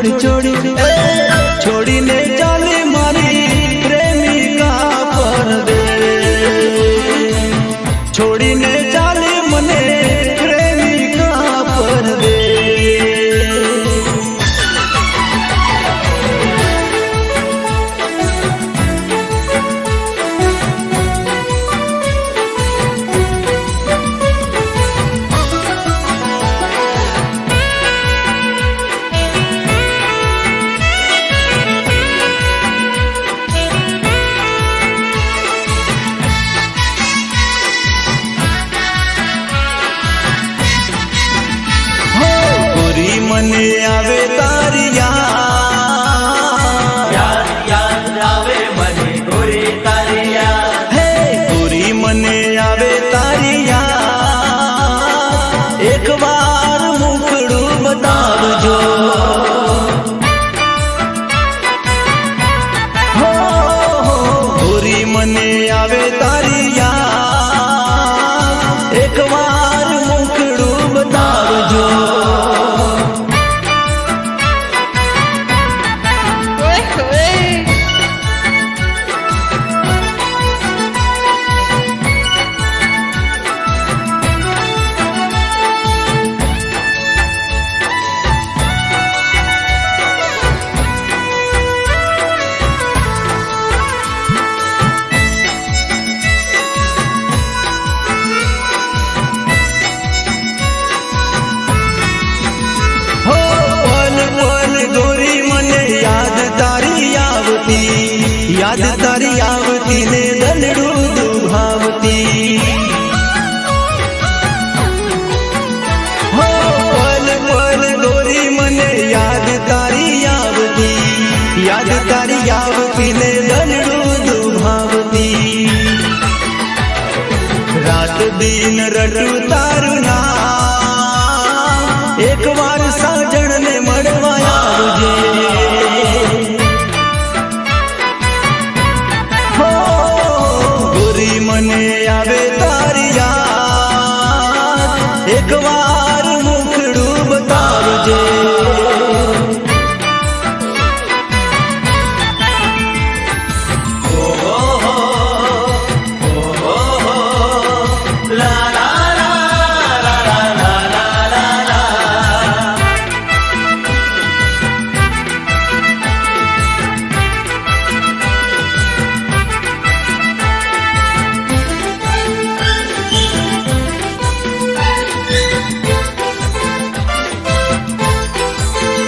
छोड़ी छोड़ी छोड़ी ने जाली मारी प्रेमिका परदेस छोड़ी ने जाली मने प्रेमिका परदेस मने आवे तारी याद आवे मने गोरी तारी याद हे गोरी मने आवे तारी याद एक बार मुखड़ू बतावजो हो गोरी मने आवे तारी याद एक बार मुखड़ू बतावजो याद तारी आवती ने दलड़ू दुभावती हो पल पल गोरी मने याद तारी आवती ने दलड़ू दुभावती रात दिन रटू तारू नाम एक बार साजण ने मड़वा आवजे मने आवे तारी याद एक बार मुखड़ू बतावजे ला ला ला ला ला ला ला ला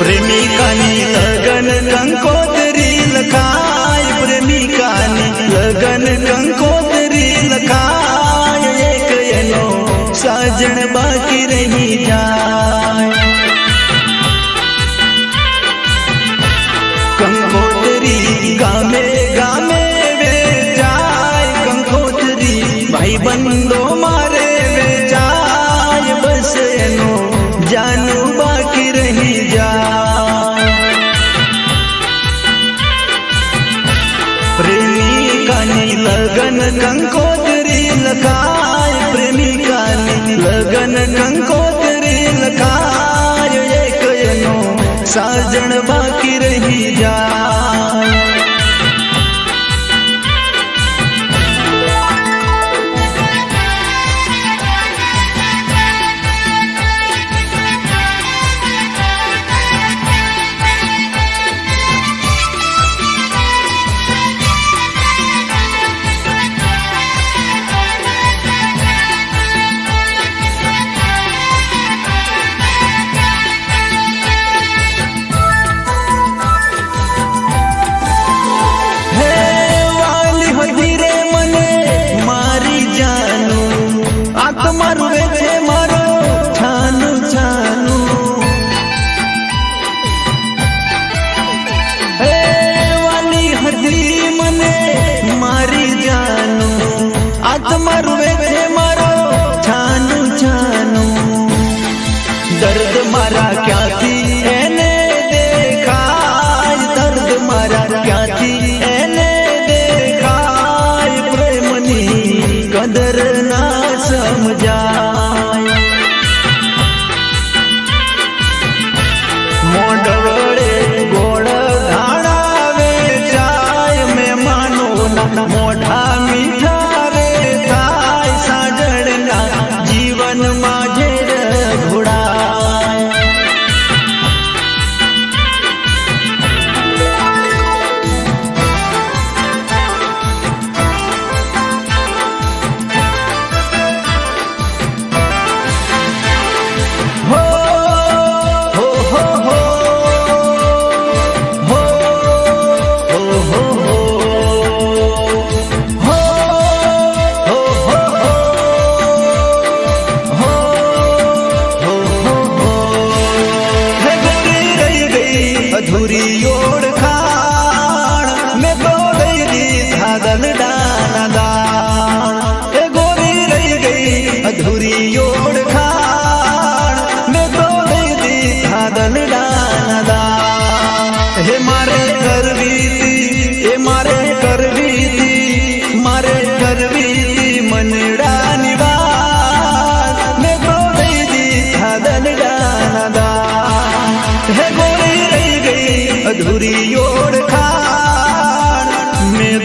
प्रेमिकानी लगन कंकोतरी लखाय प्रेमिकानी लगन कंकोतरी लखाय एक एनो साजन बाकी रही जाय कंकोतरी गामे गामे वे जाय कंकोतरी भाई बंदो मारे वे जाय बस एनो जानू बाकी रही जाय प्रेमिकानी लगन कंकोतरी लखाय प्रेमिकानी लगन कंकोतरी लखाय एक एनो साजन बाकी रही जाय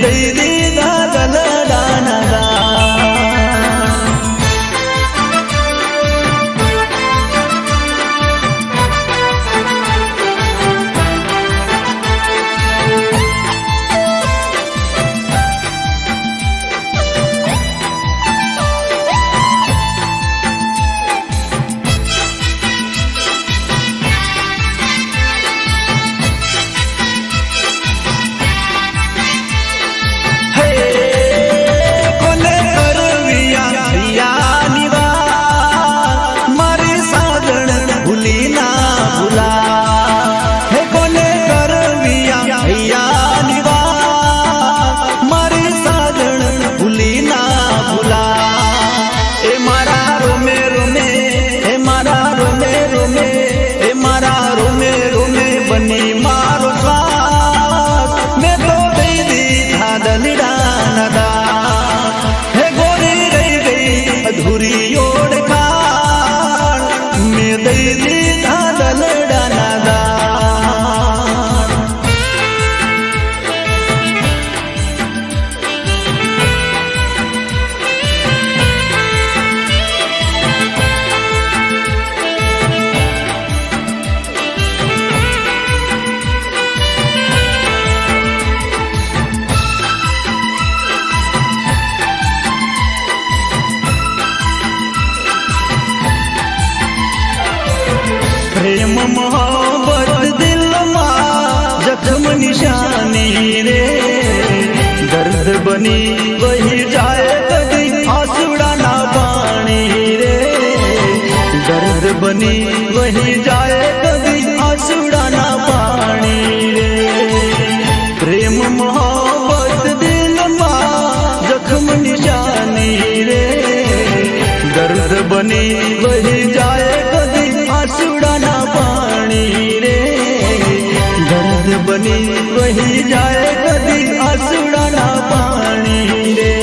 દઈ દીધા દલડાના દાન. પ્રેમ મોહબ્બત દિલમાં જખમ નિશાની રે, દર્દ બની વહી જાય કદી આંસુડાના પાણી રે, દર્દ બની વહી જાય કદી આંસુડાના પાણી રે. પ્રેમ મોહબ્બત દિલમાં જખમ નિશાની રે, દર્દ બની વહી જાય કદી આંસુડાના પાણી રે, દર્દ બની વહી જાય કદી આંસુડાના પાણી રે.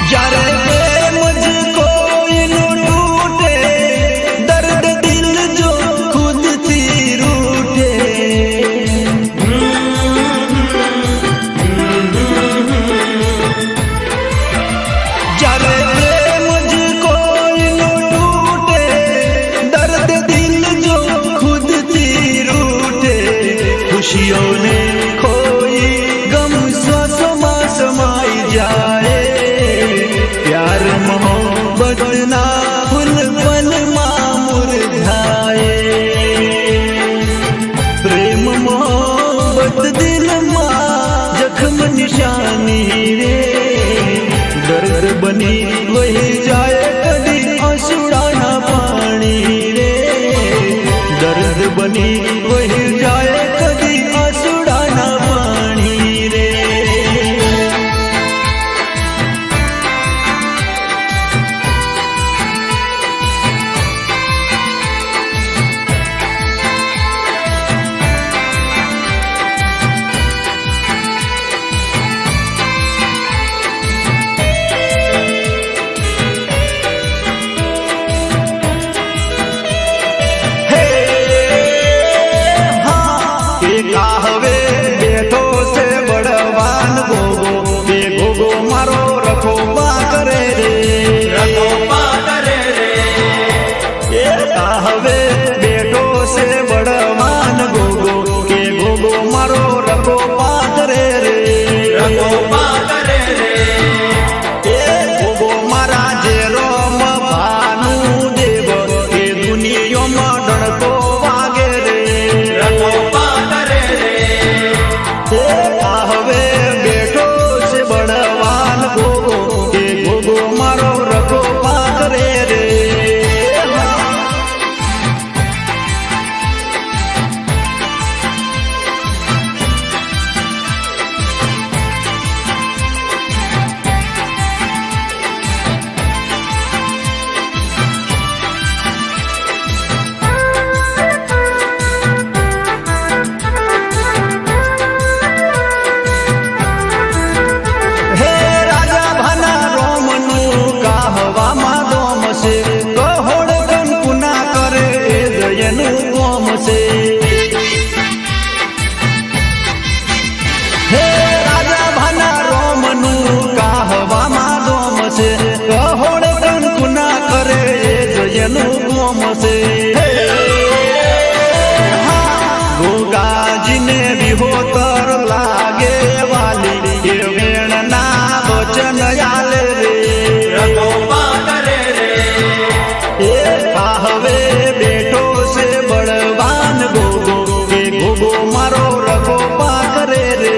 જ્યારે પ્રેમ જ કોઈનો તૂટે, દર્દ દિલ જો ખુદથી રૂઠે. જ્યારે પ્રેમ જ કોઈનો તૂટે, દર્દ દિલ જો ખુદથી રૂઠે. ખુશીઓને ખોઈ ગમ શ્વાસોમાં સમાઈ જાય, પ્યાર મોહબ્બતના ફૂલ પલમાં મુરઝાય. પ્રેમ મોહબ્બત દિલમાં જખમ નિશાની રે, દર્દ બની વહી જાય કદી આંસુડાના પાણી રે, દર્દ બની વહી જાય કદી આંસુડાના પાણી રે. નું ગોમ છે ગોગાજીને વિહોતર લાગે વાલી એ વેણના વચન આલે રે રઘોપા કરે રે એ હવે બેઠો છે બળવાન ગોગો એ ગોગો મારો રઘોપા કરે રે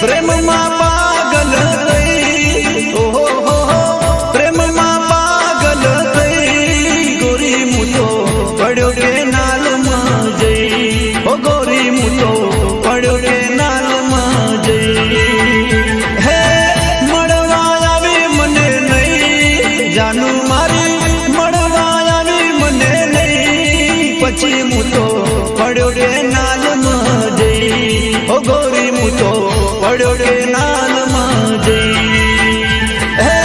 પ્રેમમાં પાગલ થઈ ઓહો પ્રેમમાં પાગલ થઈ ગોરી મુતો પડ્યો કે નાલમાં જઈ ઓ ગોરી મુતો પડ્યો કે નાલમાં જઈ હે મળવા આવી મને નહીં જાનું મારી મળવા આવી મને નહીં પછી મુતો પડ્યો કે નાલમાં જઈ ઓ ગોરી મુતો પડ્યો કે નાલમાં જઈ હે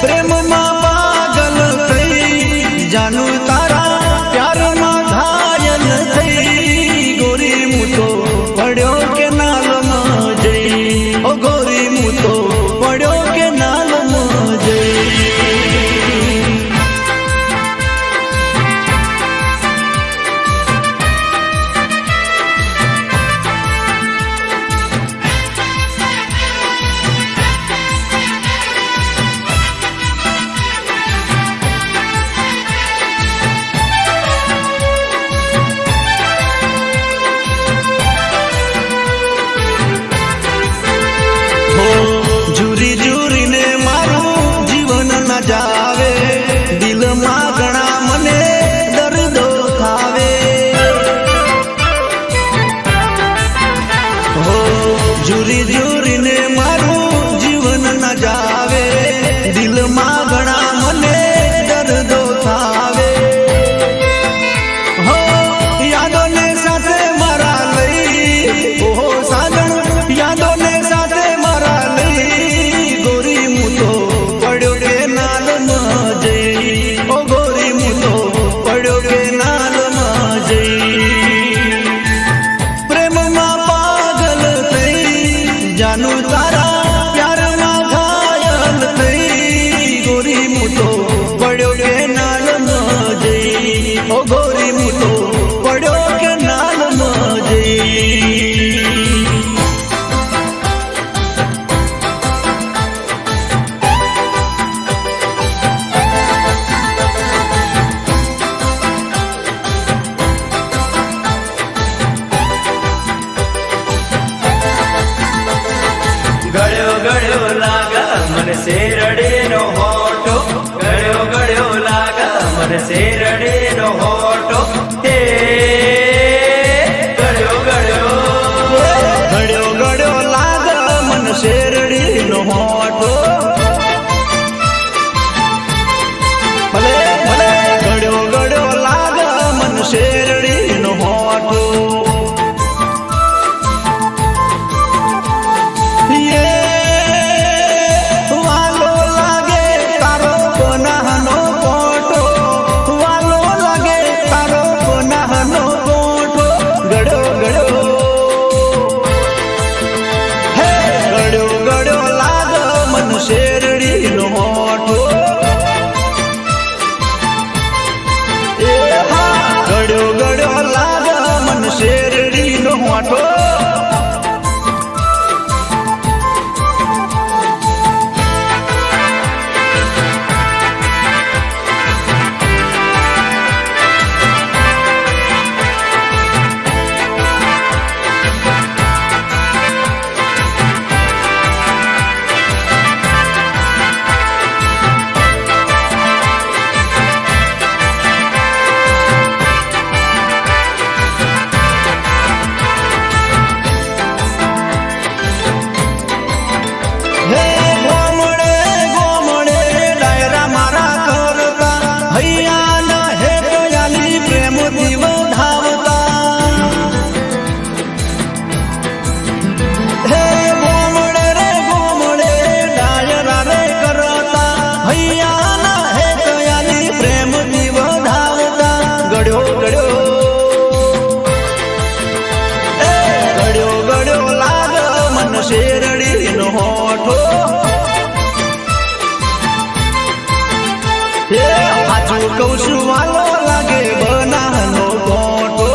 પ્રેમમાં પાગલ થઈ જાનું તારા પ્યારમાં ઘાયલ થઈ ગોરી મુતો પડ્યો કે નાલમાં જઈ ઓ ગોરી મુતો પડ્યો કે નાલમાં જઈ જુરી જુરીને મારું જીવન ન જાવે દિલમાં ઘણા મને દર્દો ખાવે હો જુરી જુરીને મારું જીવન ન જાવે દિલમાં ઘણા મને દર્દો ખાવે હો યાદોને સાથે મારા લઈ ઓહો સાજણ યાદોને સાથે મારા લઈ ગોરી મુતો પડ્યો કે નાલમાં જઈ ઓ ગોરી મુતો પડ્યો કે નાલમાં જઈ પ્રેમમાં પાગલ થઈ જાનું તારા પ્યારમાં ઘાયલ થઈ ગોરી મુતો પડ્યો કે નાલમાં જઈ ઓ ગોરી મુતો પડ્યો કે નાલમાં જઈ ગળ્યો ગળ્યો લાગા મને શેરડીનો હોટો ગળ્યો ગળ્યો લાગા મને શેરડીનો હોટો હે ગળ્યો ગળ્યો ગળ્યો ગળ્યો લાગ મન શેરડીનો હોઠો ભલે ભલે ગળ્યો ગળ્યો લાગ મન શેરડીનો હોઠો વાલો લાગે તારો બનાહનો કોટો વાલો લાગે તારો બનાહનો કોટો ગળ્યો ગળ્યો હે ગળ્યો ગળ્યો લાગ મન શેરડીનો હોઠો એ હા ગળ્યો ગળ્યો લાગ મન શેરડીનો હોઠો મોટો એ સાચું કહું છું વાલો લાગે બનાનો મોટો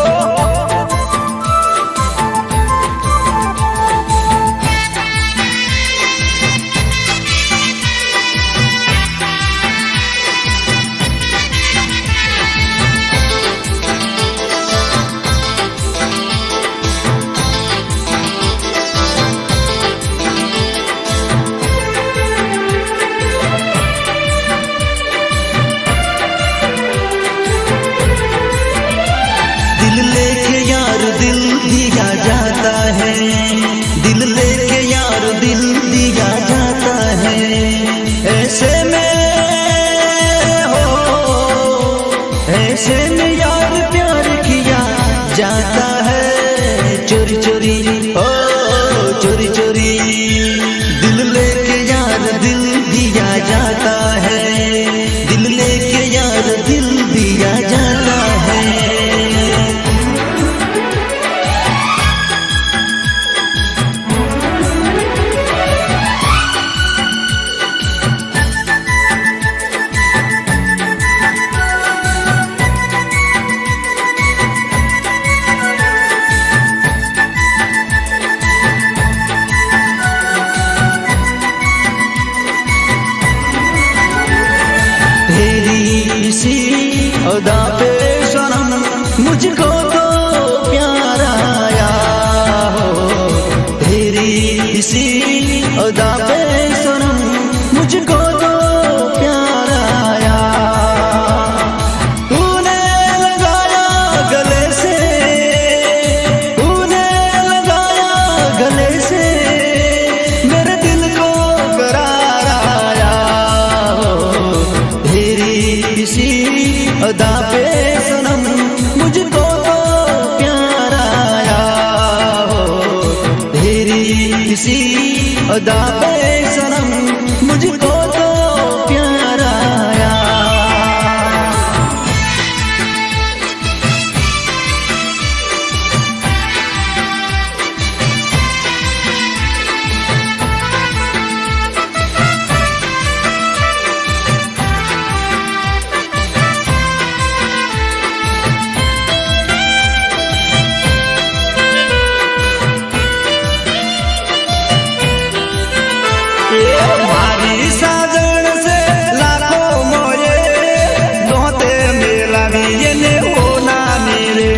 दिल लेके यार दिल दिया जाता है ऐसे में यार प्यार किया जाता है चोरी चोरी ओ चोरी चोरी दिल लेके यार दिल दिया जाता है दिल लेके यार दिल दिया जाता है इसी अदा पे सनम मुझको तो प्यार आया हो तेरी इसी अदा पे सनम मुझको तो प्यार आया तूने लगाया गले से तूने लगाया गले से मेरे दिल को करार आया हो तेरी इसी अदा पे सनम मुझको तो प्यार आया हो तेरी इसी अदा पे सनम मुझको तो प्यार आया मारी साजन से लाखों मोये दोते मेला ने होना मेरे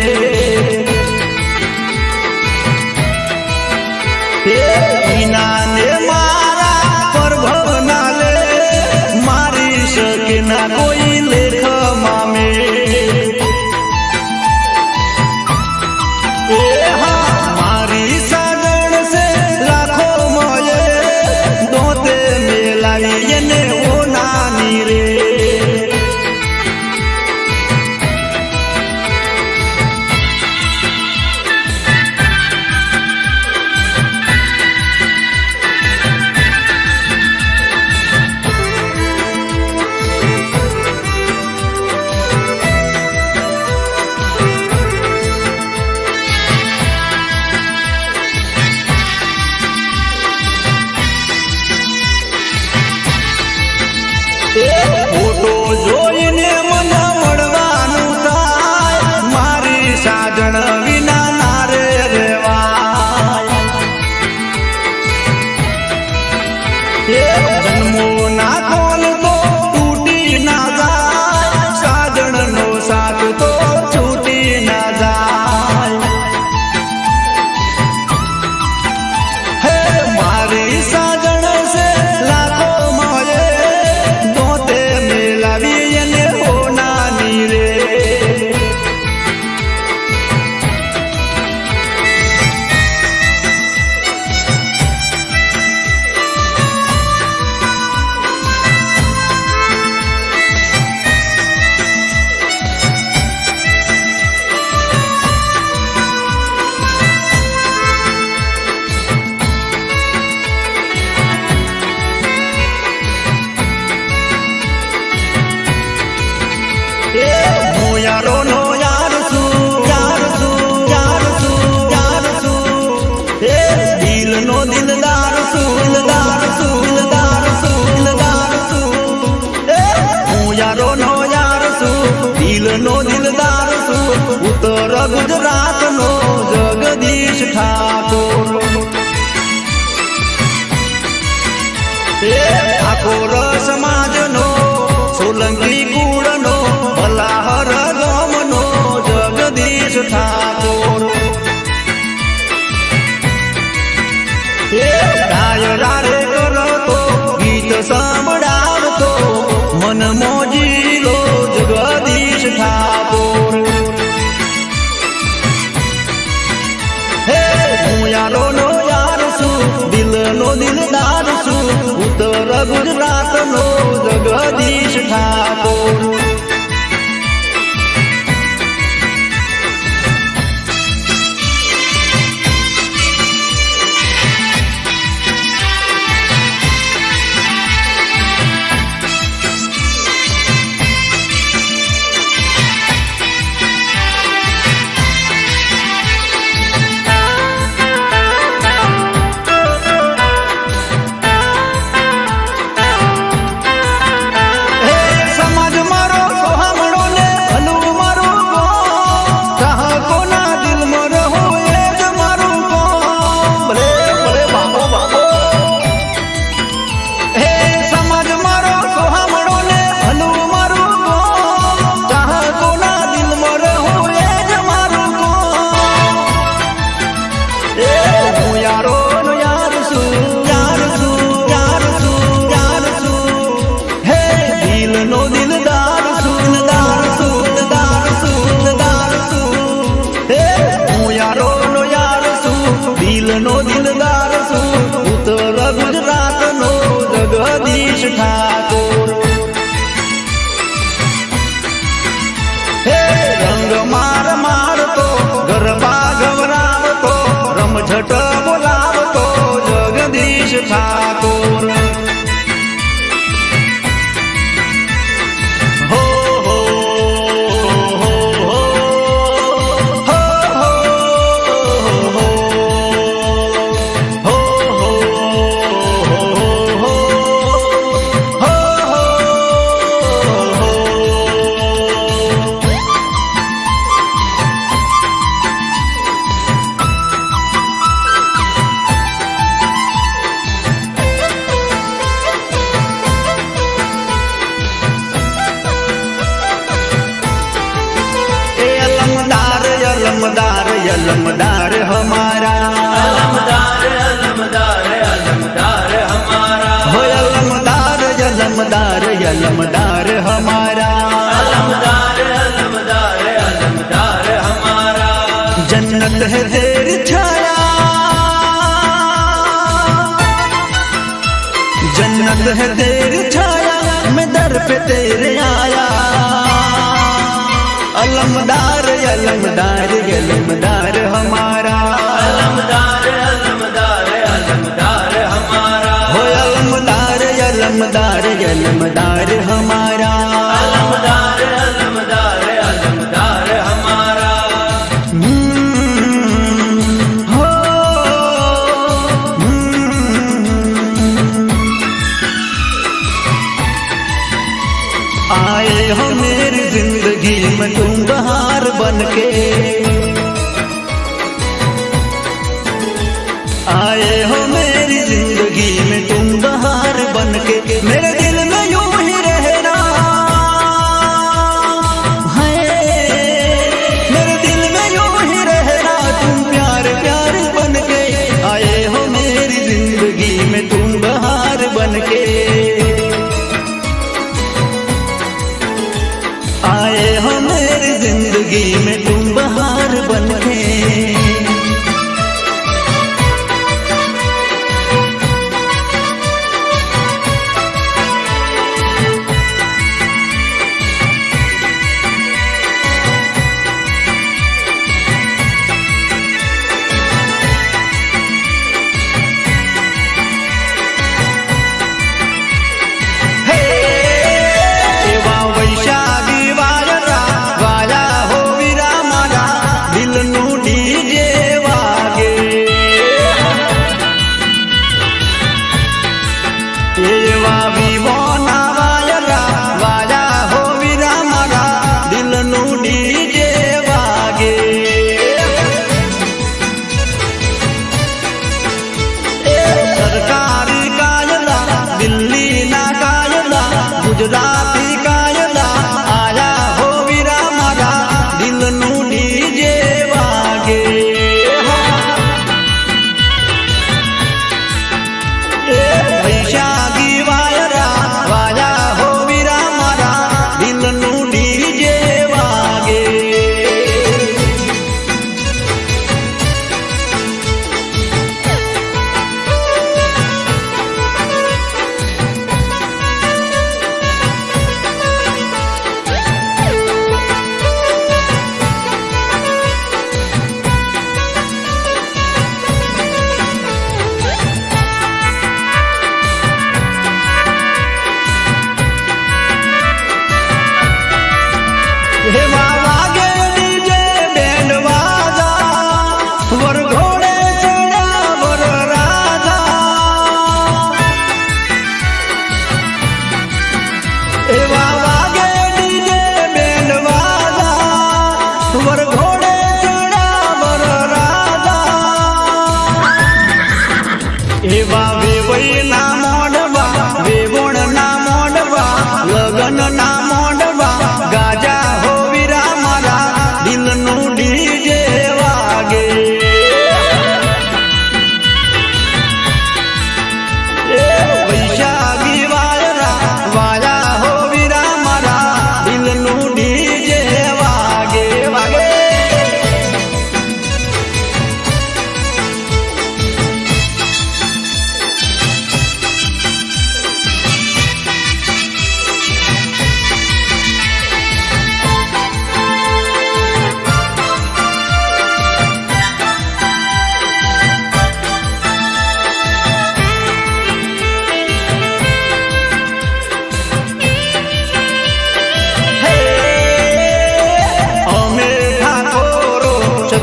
बिना ने मारा पर भवना ले मारी सके ना कोई लेख मामे मारी साजन से लाखों मोये दोते मेला ने होना रे ફોટો જોઈને મને મળવાનું થાય મારી સાજણ વિના ના રે રેવાય જન્મો ના કોલ તો તૂટી ના જાય સાજણનો સાથ તો છૂટી ના જાય હે મારી સાજણ છે લાખો મોયે જગદીશ ઠાકોર ઠાકોર સમાજનો સોલંકી કુળનો ભલાહર ગામનો જગદીશ ઠાકોર ડાયરા રે કરતો ગીત સાંભળાવતો મન મોજીલો જગદીશ ઠાકોર હે હું યારો નો યાર છું દિલનો દિલદાર છું ઉત્તર ગુજરાતનો જગદીશ ઠાકોર દિલનો દિલદાર છું ઉત્તર ગુજરાતનો જગદીશ ઠાકોર હે રંગ માર મારતો ગરબા ગવરાવતો રમઝટ બોલાવતો જગદીશ ઠાકોર अलमदार अलमदार हमारा अलमदार अलमदार अलमदार हमारा हो अलमदार अलमदार अलमदार हमारा अलमदार अलमदार अलमदार हमारा जन्नत है तेरी छाया जन्नत है तेरी छाया मैं दर पे तेरे आया अलमदार अलमदार अलमदार हमारा अलमदार अलमदार अलमदार हमारा हो अलमदार अलमदार अलमदार हमारा अलमदार अलमदार अलमदार हमारा हो आए हो मेरी जिंदगी में तुम बहार बनके आए हो मेरी जिंदगी में तुम बहार बनके मेरे दिल में यूं ही रहना है मेरे दिल में यूं ही रहना तुम प्यार प्यार बनके आए हो मेरी जिंदगी में तुम बहार बनके आए हो मेरी जिंदगी में तुम बहार बनके વઈ ના મોડવા વેવણ ના મોડવા લગન ના મોડવા ગાજા હો વીરા મારા દિલનું ડીજે વાગે વૈશાખી વાયા હો વીરા મારા દિલનું ડીજે વાગે વાગે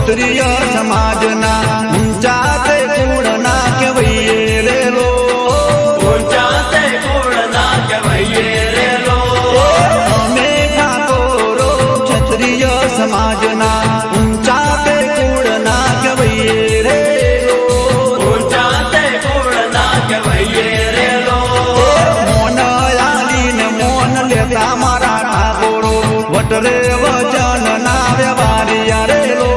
ક્ષત્રિય સમાજના ઊંચા તે કુળના કહેવાય રે લો ઊંચા તે કુળના કહેવાય રે લો અમે ઠાકોરો ક્ષત્રિય સમાજના ઊંચા તે કુળના કહેવાય રે લો ઊંચા તે કુળના કહેવાય રે લો મોન આલીને મોન લેતા મારા ઠાકોરો વટરે વચન ના વ્યવહારિયા રે લો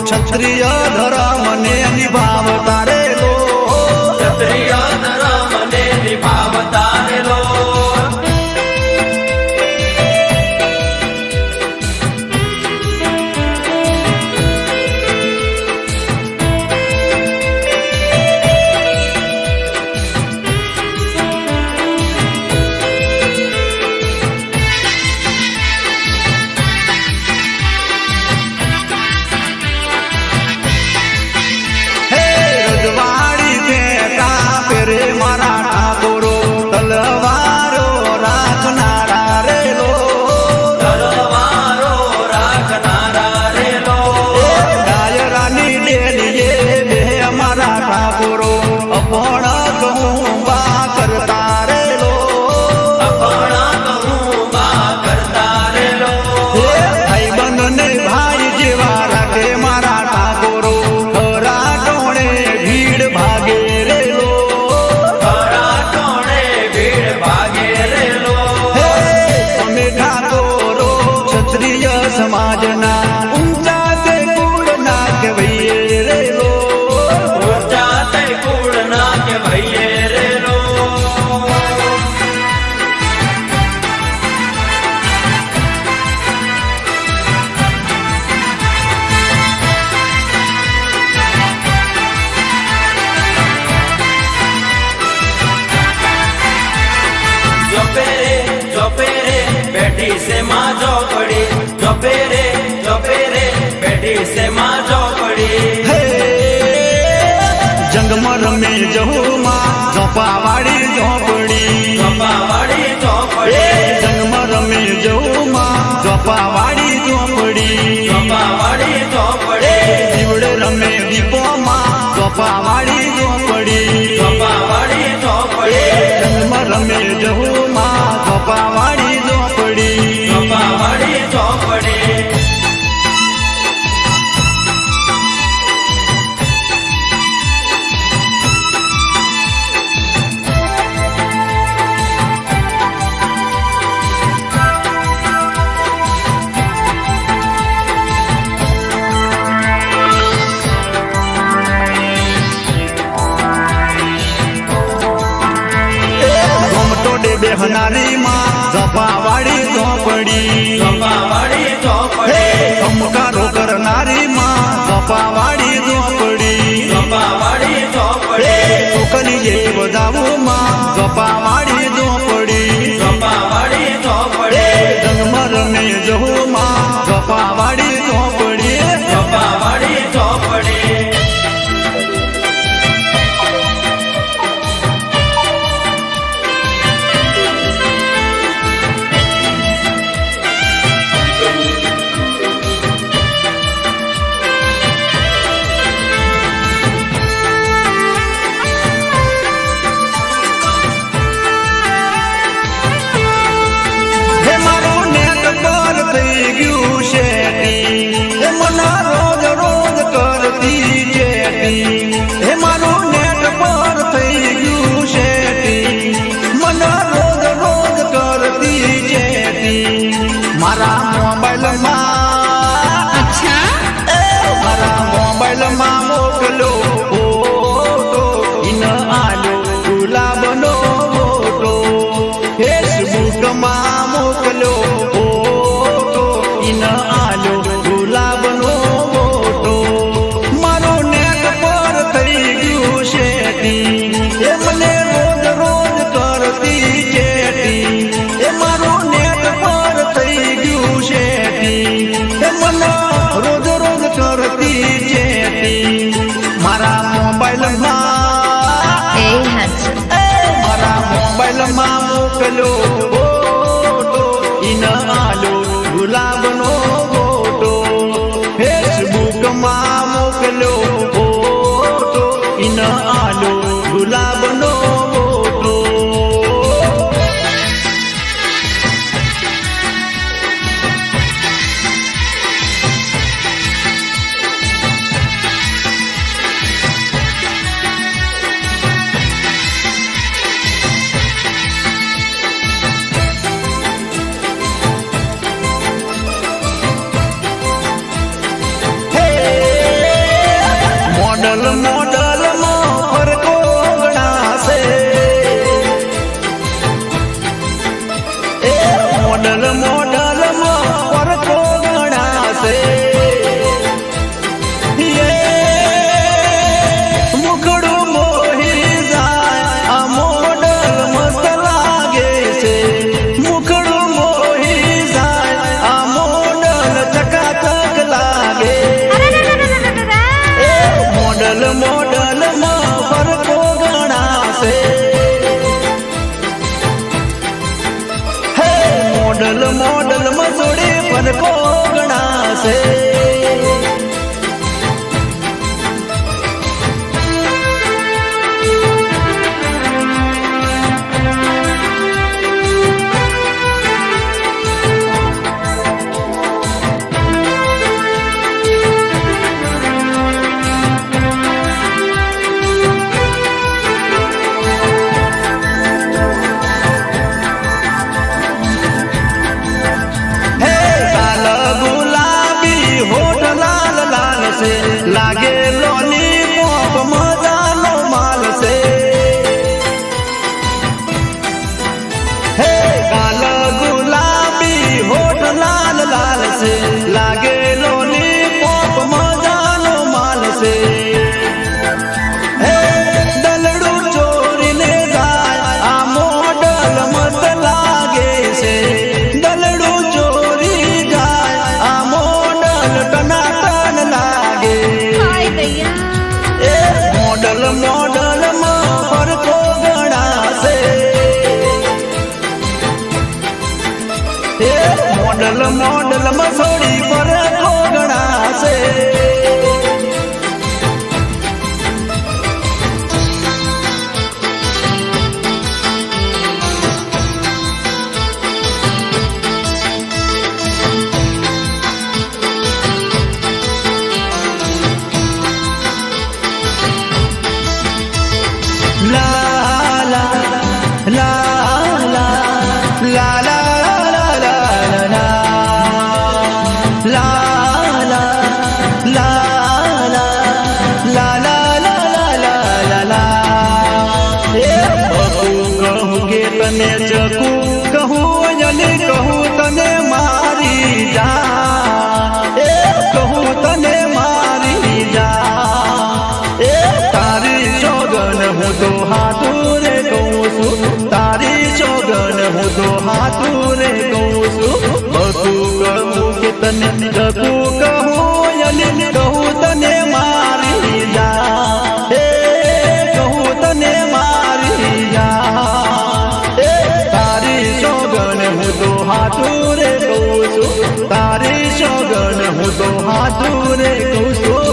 ક્ષત્રિય ધર્મ ને નિભાવતા રે લો ક્ષત્રિય ધર્મ ને નિભાવતા રે લો સમાજના ઊંચા તે કુળના કહેવાય રે લો ઊંચા તે કુળના કહેવાય રે લો ચોપેરે બેઠી સે માં ચોપડી ચોપેરે બેઠી સે માં ચોપડી જંગમાં રમે જહુમાં ઝોપાવાળી ઝોપડી જંગમાં રમે જહુમાં ઝોપાવાળી ઝોપડી દીવડે રમે દીપોમાં ઝોપાવાળી ઝોપડી જંગમાં રમે જહુમાં ઝોપાવાળી ઝોપડી બેહનારી માં ઝપાવાળી ઝોપડી ધમકારો કરનારી માં ઝપાવાળી ઝોપડી છોકરીએ બધાવું માં ઝપાવાળી ઝોપડી જન્મ રમે જહું માં ઝપાવાળી ઝોપડી મને રોજ રોજ કરતી ચેટિંગ મારા મોબાઈલમાં મારા મોબાઈલમાં મોકલ્યો ફોટો ઈન આલો ગુલાબનો ફોટો ફેસબુકમાં મોકલ્યો ફોટો ઈન આલો ગુલાબનો ફોટો મોડલ મોડલ માં ફરકો ગણાશે એ મોડલ મોડલ માં ફરકો ગણાશે મુખડું મોહી જાય આ મોડલ મસ્ત લાગે છે મુખડું મોહી જાય આ મોડલ ચકાચક લાગે મોડલ મોડલ માં ફરકો ગણાશે હે મોડલ મોડલ માં જોડે ફરકો ગણાશે લાગે લોલીપોપ મજાનો માલ છે હે કાલ ગુલાબી હોઠ લાલ લાલ છે લાગે લોલીપોપ મજાનો માલ છે હે દલડું ચોરીને જાય આ મોડલ મસ્ત લાગે છે દલડું ચોરી જાય આ મોડલ ટનાટન લાગે મોડલ મોડલ માં ફરકો ગણાશે મોડલ મોડલ માં થોડી ફરકો ગણાશે La la la la la la la la la la la la la કહું કે તને ચકુ કહું અને કહું તને મારી જા કહું તને મારી જા તારી સોગન હું તો હાથું રે કહું છું તારી સોગન હું તો હાથું રે કહું છું કહું કે તને ચકુ કહું અને કહું તને મારી જા કહું તને મારી જા તારી સોગન હું તો હાથું રે કહું છું તારી સોગન હું તો હાથું રે કહું છું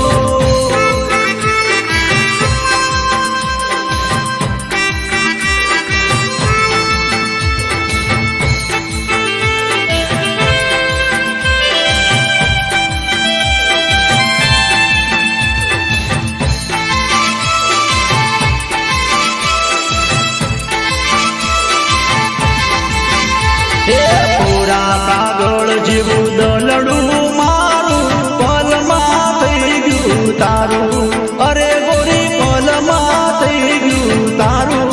પૂરા કાગળ જેવું દલડું મારું પલમાં થઈ ગયું તારું અરે ગોરી પલમાં થઈ ગયું તારું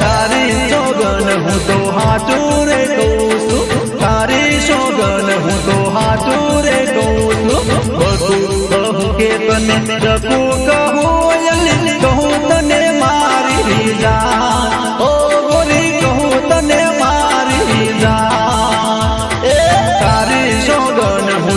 તારી સોગન હું તો હાથું રે કહું છું તારી સોગન હું તો હાથું રે કહું છું કહું કે તને રખું કહું તને મારી જા ઓ ગોરી કહું તને મારી જા તારી સોગન હું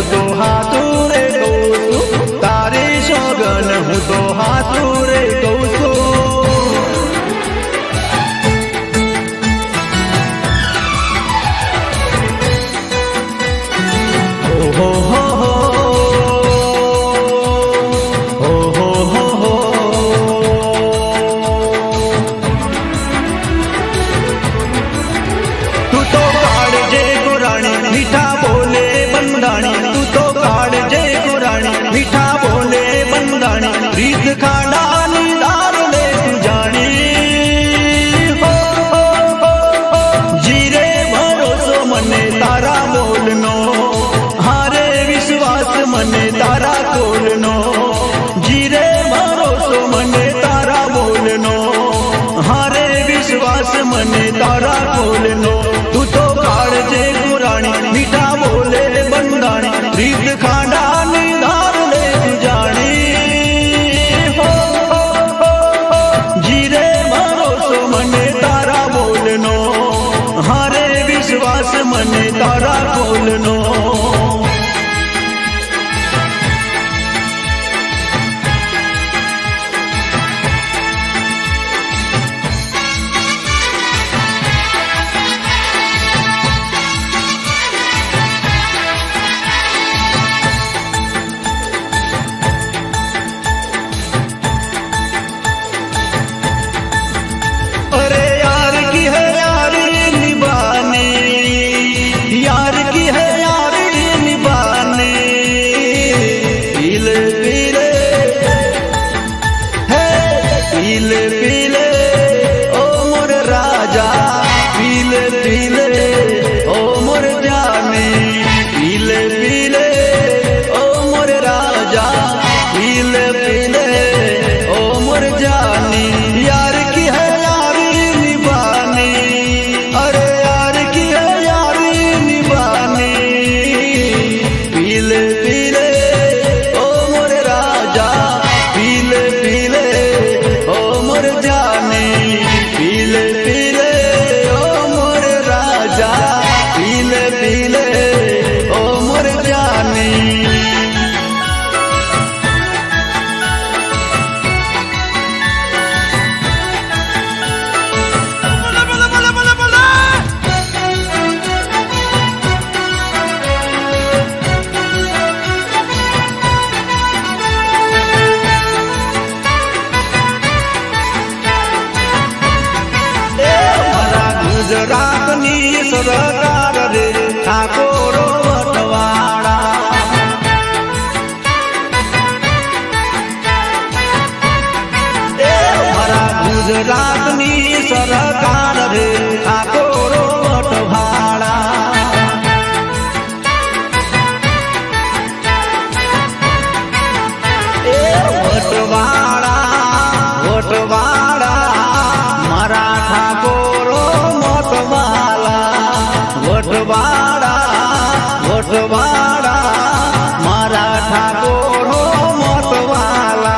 વટવાળા મારા ઠાકોરો મોટવાલા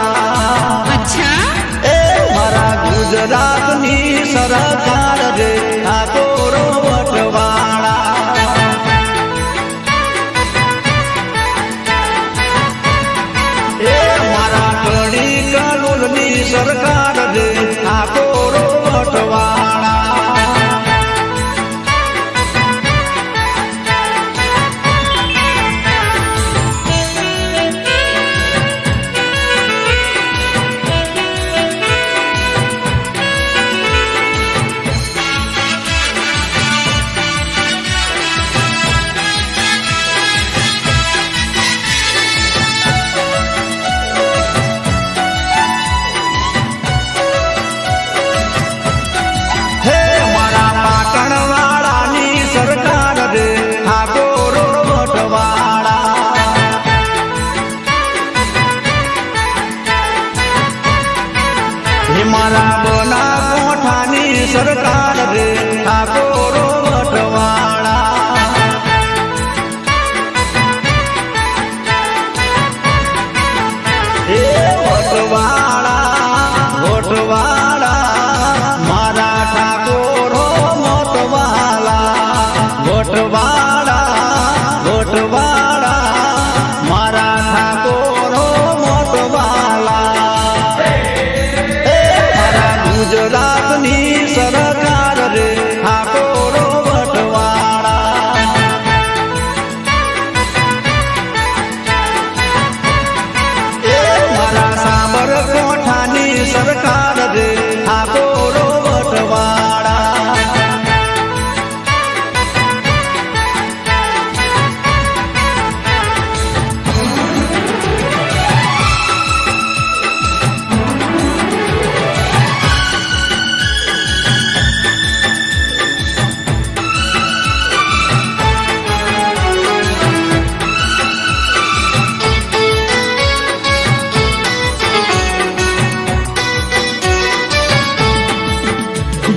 અચ્છા એ મારા ગુજરાતની સરકાર રે ઠાકોરો વટવાળા એ મારા કડી કલોલની સરકાર રે ઠાકોરો વટવાળા મારા બનાસકાંઠાની સરકાર રે ઠાકોરો વટવાળા એ વટવાળા મારા ઠાકોરો મોટવાલા વટવાળા મારા ઠાકોરો મોટવાલા ગુજરાતની સરકાર રે ઠાકોરો વટવાળા એ મારા સાબરકાંઠાની સરકાર રે ઠાકોરો વટવાળા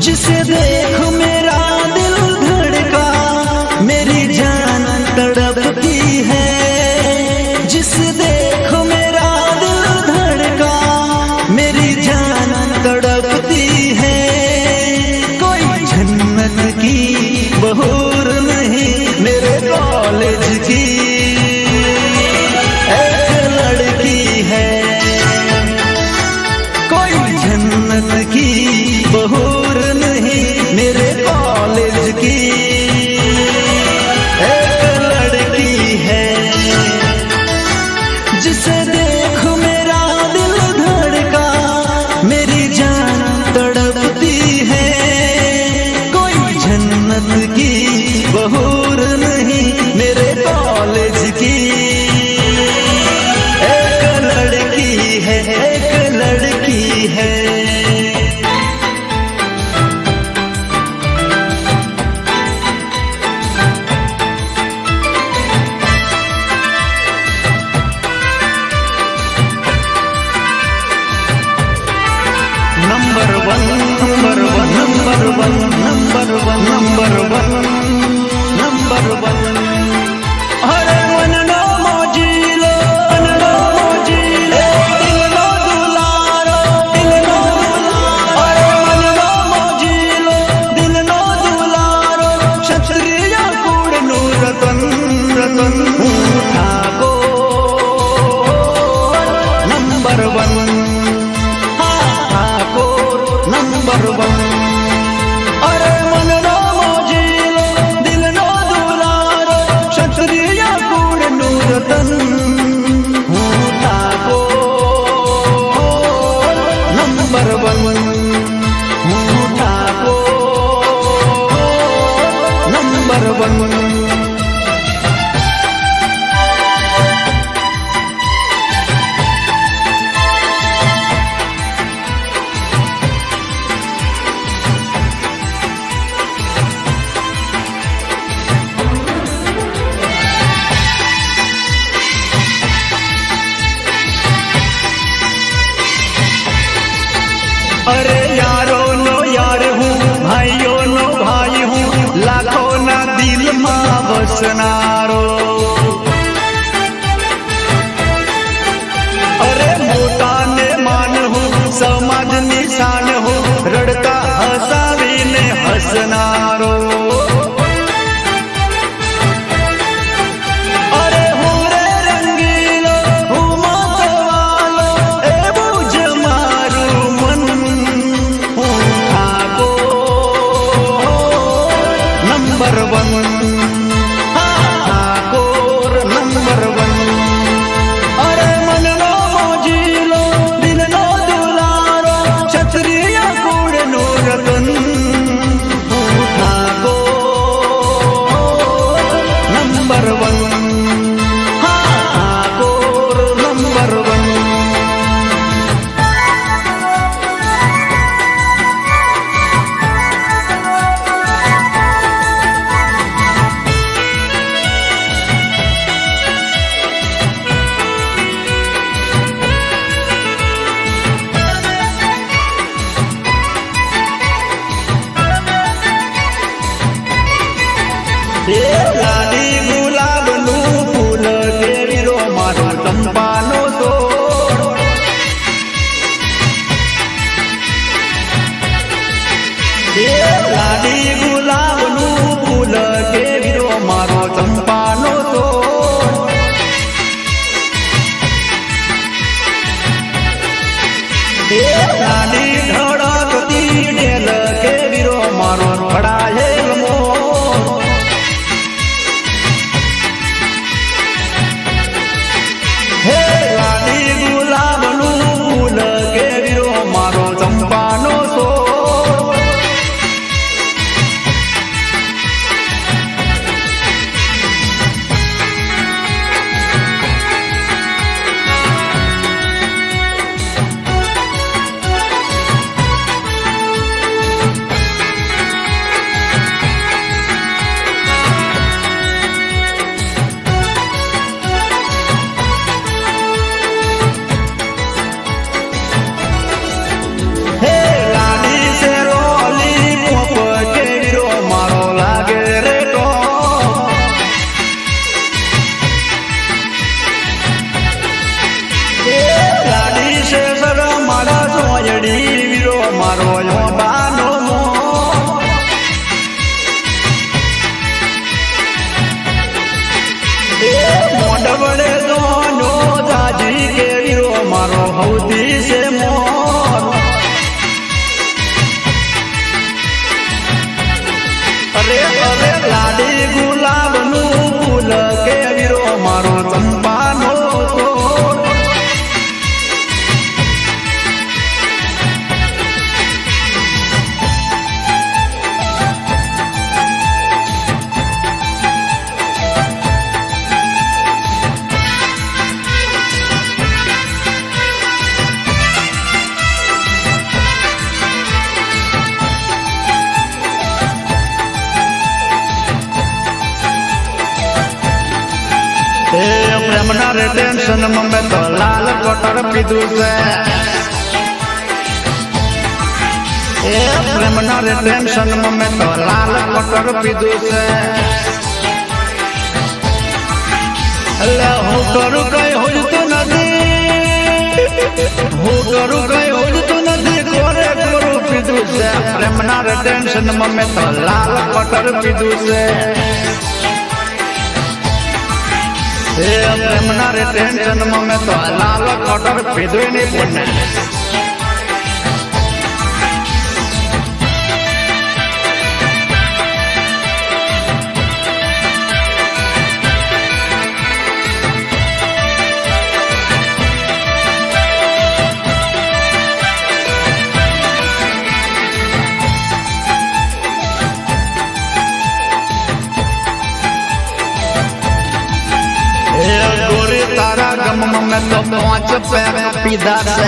जिसे देख मेरा दिल धड़का मेरी जान तड़पती है जिसे देख मेरा दिल धड़का मेरी जान तड़पती है कोई जन्नत की बहूर नहीं मेरे कॉलेज की एक लड़की है कोई जन्नत की बहूर मेरे कॉलेज की एक लड़की है जिसे देख मेरा दिल धड़का मेरी जान तड़पती है कोई जन्नत की बहूर नहीं मेरे कॉलेज की एक लड़की है नंबर वन अरे मन नो मोजीलो दिल नो दुलारो अरे मन नो मोजीलो दिल नो दुलारो क्षत्रिय कुळ नु Ratan Thakor number one Thakor number one अरे मन नो मोजीलो दिल नो दुलारो क्षत्रिय कुळ नु Ratan Thakor number one Thakor number one अरे यारों नो यार हूँ भाइयों नो भाई हूँ लाखों ना दिल मां बसनारो ભજનારો અરે હું રે રંગીલો હું મતવાલો એવું જ મારું મન હું ઠાકોર નંબર 1 ઠાકોર નંબર 1 અરે મનનો મોજીલો દિલનો દુલારો ક્ષત્રિય કુળનો રતન હું ઠાકોર નંબર 1 ઠાકોર નંબર 1 લાડી ગુલાબનું ફૂલ કેવીરો મારો ચંપાનો છોડ લાડી ગુલાબનું ફૂલ કેવીરો મારો ચંપાનો છોડ લાડી ધડકતી ઢેલ કેવીરો મારો ભડાયેલ મોર હે લાડી ગુલાબનું ફૂલ કેવીરો મારો ચંપાનો છોડ હે લાડી શેરોલી પોપ કેવીરો મારો લાગે રે તો લાડી શેર મારા સોયડી વીરો મારો યોબાનો મોર મોઢ વડે દોનો જાજી કેવીરો મારો હૌદી છે મોર અરે અરે લાડી ગુલાબનું ફૂલ કેવીરો મારો ચંપાનો છોડ પ્રેમના રે ટેન્શનમાં મેં તો લાલ કોટર પીધું છે પ્રેમના રે ટેન્શનમાં મેં તો લાલ કોટર પીધું છે એટલે હું કરું કઈ હોજતું નથી હું કરું કઈ હોજતું નથી કોરે કોરું પીધું છે પ્રેમના રે ટેન્શનમાં મેં તો લાલ કોટર પીધું છે પ્રેમના રે ટેન્શનમાં મેં તો લાલ કોટર પીધું નહીં પણ ગોરી તારા ગમમાં મેં તો 5 પેક પીધા છે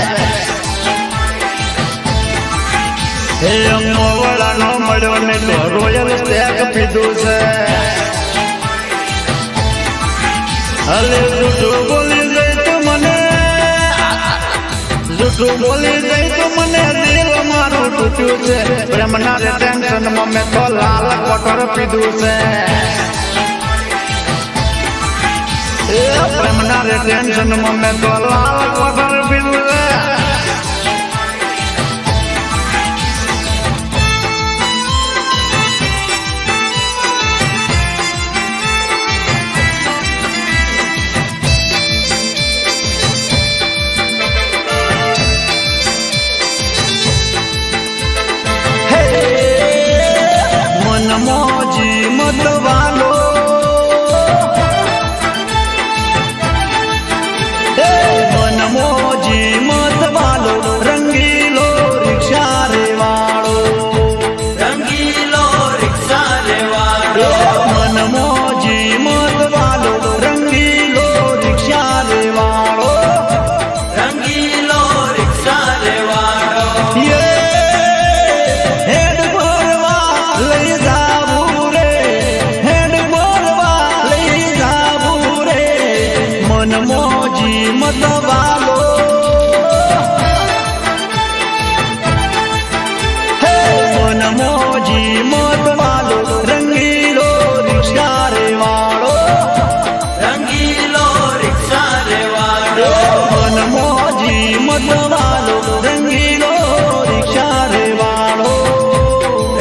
હે મોવડાનો મળ્યો ને તો રોયલ સ્ટેક પીધું છે હલે જૂઠું બોલી જઈ તો મને જૂઠું બોલી જઈ તો મને દિલ મારું તૂટ્યું છે પ્રેમના રે ટેન્શનમાં મેં તો લાલ કોટર પીધું છે પ્રેમના રે ટેન્શનમાં મેં તો લાલ કોટર પીધું છે મન મોજી મતવાલો હે મન મોજી મતવાલો રંગીલો રિક્ષા રે વાળો રંગીલો રિક્ષા રે વાળો મન મોજી મતવાલો રંગીલો રિક્ષા રે વાળો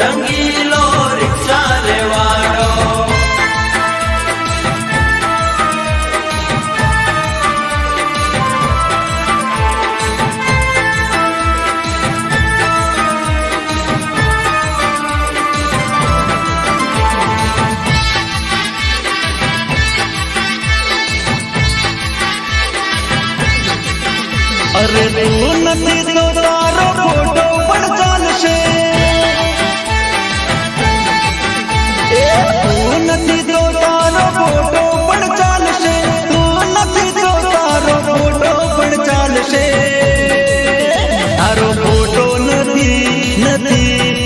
રંગીલો રિક્ષા રે વાળો અરે તું નથી તો તારો ફોટો પણ ચાલશે તું નથી તો તારો ફોટો પણ ચાલશે તું નથી તો તારો ફોટો પણ ચાલશે તારો ફોટો નથી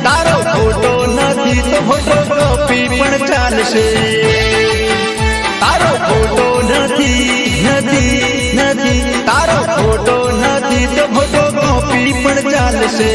તારો ફોટો નથી તો ફોટોગ્રાફી પણ ચાલશે તારો ફોટો નથી તારો ફોટો નથી તો ફોટોગ્રાફી પણ ચાલશે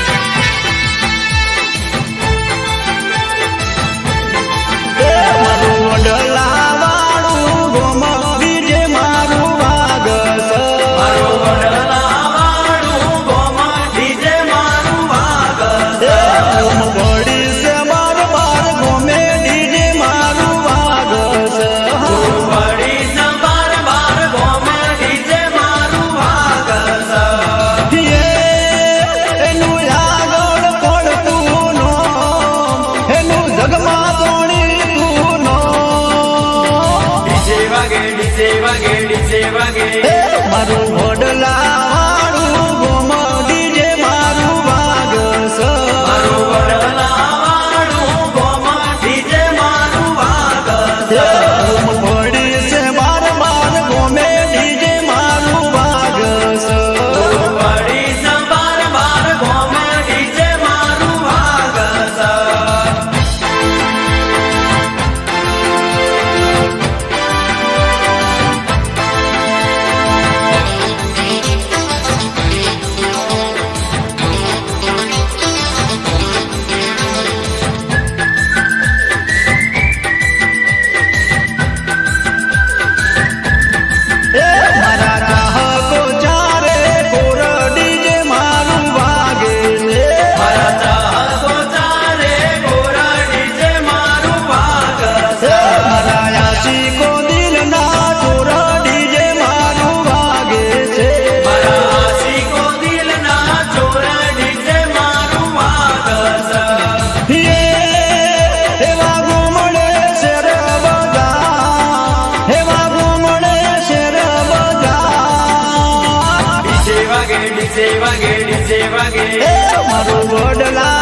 મારું વડલા વાળું ગોમ ડીજે મારું વાગસ મારું વડલા વાળું ગોમ ડીજે મારું વાગસ પડી છે બાર ગોમે ડીજે મારું વાગસ પડી છે બાર ગોમ ડીજે મારું વાગસ ડીજે વાગે મારું વડલા